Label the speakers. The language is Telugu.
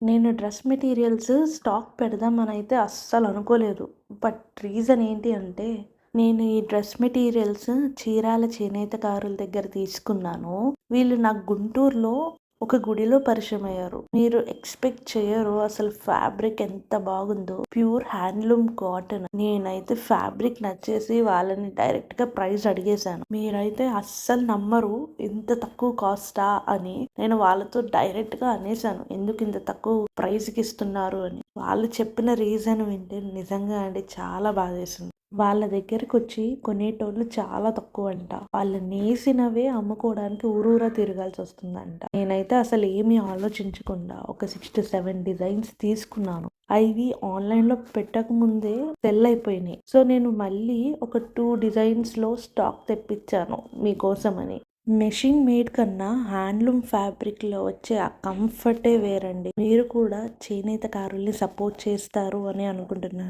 Speaker 1: నేను డ్రెస్ మెటీరియల్స్ స్టాక్ పెడదామనైతే అస్సలు అనుకోలేదు. బట్ రీజన్ ఏంటి అంటే, నేను ఈ డ్రెస్ మెటీరియల్స్ చీరాల చేనేతకారుల దగ్గర తీసుకున్నాను. వీళ్ళు నాకు గుంటూరులో ఒక గుడిలో పరిచయమయ్యారు. మీరు ఎక్స్‌పెక్ట్ చెయ్యరు అసలు ఫ్యాబ్రిక్ ఎంత బాగుందో. Pure handloom cotton. నేనైతే ఫ్యాబ్రిక్ నచ్చేసి వాళ్ళని డైరెక్ట్‌గా ప్రైస్ అడిగేశాను. మీరైతే అస్సలు నమ్మరు ఇంత తక్కువ కాస్టా అని. నేను వాళ్ళతో డైరెక్ట్‌గా అనేశాను. ఎందుకు ఇంత తక్కువ ప్రైస్‌కి ఇస్తున్నారు అని. వాళ్ళు చెప్పిన రీజన్ వింటే నిజంగా అండి చాలా బాధేసింది. వాళ్ళ దగ్గరకొచ్చి కొనేటోళ్ళు చాలా తక్కువంట. వాళ్ళు నేసినవే అమ్ముకోవడానికి ఊరూరా తిరగాల్సొస్తుందంట. నేనైతే అసలు ఏమీ ఆలోచించకుండా ఒక 6-7 డిజైన్స్ తీసుకున్నాను. అవి ఆన్‌లైన్‌లో పెట్టకముందే సెల్ అయిపోయినాయి. సో, నేను మళ్ళీ ఒక 2 డిజైన్స్‌లో స్టాక్ తెప్పించాను మీకోసమని. మెషిన్ మేడ్ కన్నా హ్యాండ్లూమ్ ఫ్యాబ్రిక్‌లో వచ్చే ఆ కంఫర్టే వేరండి. మీరు కూడా చేనేతకారుల్ని సపోర్ట్ చేస్తారు అని అనుకుంటున్నాను.